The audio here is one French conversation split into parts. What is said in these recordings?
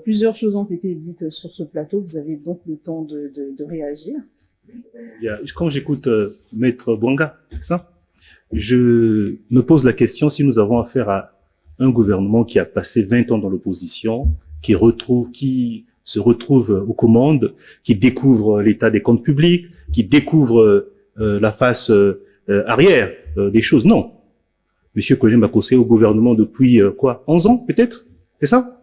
Plusieurs choses ont été dites sur ce plateau. Vous avez donc le temps de réagir. Quand j'écoute Maître Bouanga, c'est ça, je me pose la question si nous avons affaire à un gouvernement qui a passé 20 ans dans l'opposition, qui se retrouve aux commandes, qui découvre l'état des comptes publics, qui découvre la face arrière des choses. Non. Monsieur Collin Bakosé est au gouvernement depuis 11 ans peut-être, c'est ça?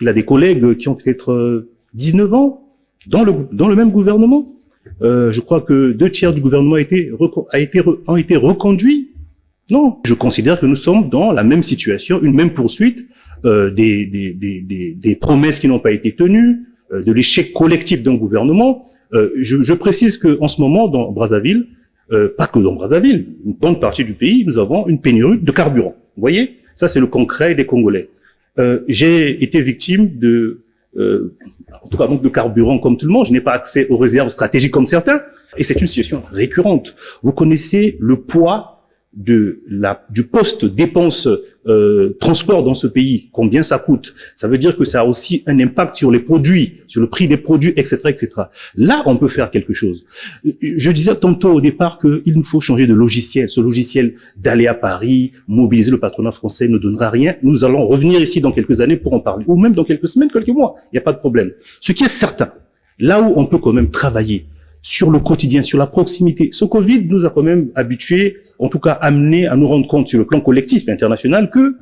Il a des collègues qui ont peut-être 19 ans dans le même gouvernement. Je crois que 2/3 du gouvernement ont été reconduits. Non, je considère que nous sommes dans la même situation, une même poursuite des promesses qui n'ont pas été tenues, de l'échec collectif d'un gouvernement. Je précise que en ce moment, dans Brazzaville, pas que dans Brazzaville, une bonne partie du pays, nous avons une pénurie de carburant. Vous voyez, ça c'est le concret des Congolais. J'ai été victime en tout cas manque de carburant comme tout le monde. Je n'ai pas accès aux réserves stratégiques comme certains, et c'est une situation récurrente. Vous connaissez le poids du poste dépense transport dans ce pays, combien ça coûte. Ça veut dire que ça a aussi un impact sur les produits, sur le prix des produits, etc., etc. Là, on peut faire quelque chose. Je disais tantôt au départ qu'il nous faut changer de logiciel. Ce logiciel d'aller à Paris, mobiliser le patronat français ne donnera rien. Nous allons revenir ici dans quelques années pour en parler, ou même dans quelques semaines, quelques mois. Il n'y a pas de problème. Ce qui est certain, là où on peut quand même travailler sur le quotidien, sur la proximité. Ce Covid nous a quand même habitués, en tout cas amenés à nous rendre compte sur le plan collectif et international que, vous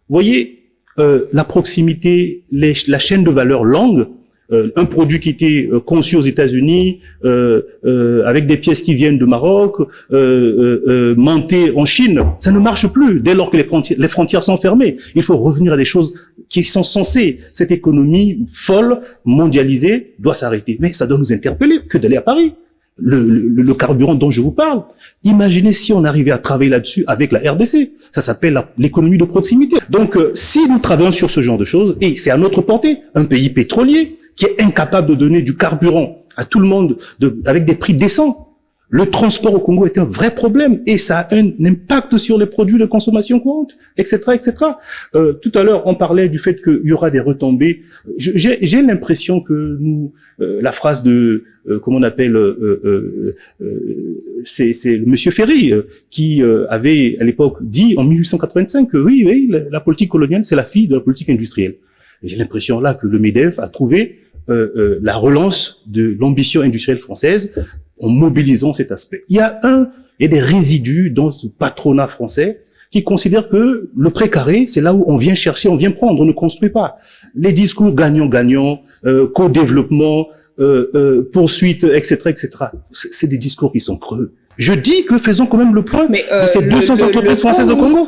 voyez, la proximité, la chaîne de valeur longue, un produit qui était conçu aux États-Unis, avec des pièces qui viennent de Maroc, montées en Chine, ça ne marche plus dès lors que les frontières sont fermées. Il faut revenir à des choses qui sont censées. Cette économie folle, mondialisée, doit s'arrêter. Mais ça doit nous interpeller que d'aller à Paris. Le carburant dont je vous parle, imaginez si on arrivait à travailler là-dessus avec la RDC. Ça s'appelle l'économie de proximité. Donc, si nous travaillons sur ce genre de choses, et c'est à notre portée, un pays pétrolier qui est incapable de donner du carburant à tout le monde avec des prix décents. Le transport au Congo est un vrai problème et ça a un impact sur les produits de consommation courante, etc., etc. Tout à l'heure, on parlait du fait qu'il y aura des retombées. J'ai l'impression que la phrase de comment on appelle, c'est Monsieur Ferry qui avait à l'époque dit en 1885 que oui, la politique coloniale c'est la fille de la politique industrielle. J'ai l'impression là que le MEDEF a trouvé la relance de l'ambition industrielle française en mobilisant cet aspect. Il y a des résidus dans ce patronat français qui considèrent que le précaré, c'est là où on vient chercher, on vient prendre, on ne construit pas. Les discours gagnant-gagnant, co-développement, poursuite, etc., etc. C'est des discours qui sont creux. Je dis que faisons quand même le point de ces 200 entreprises françaises au Congo.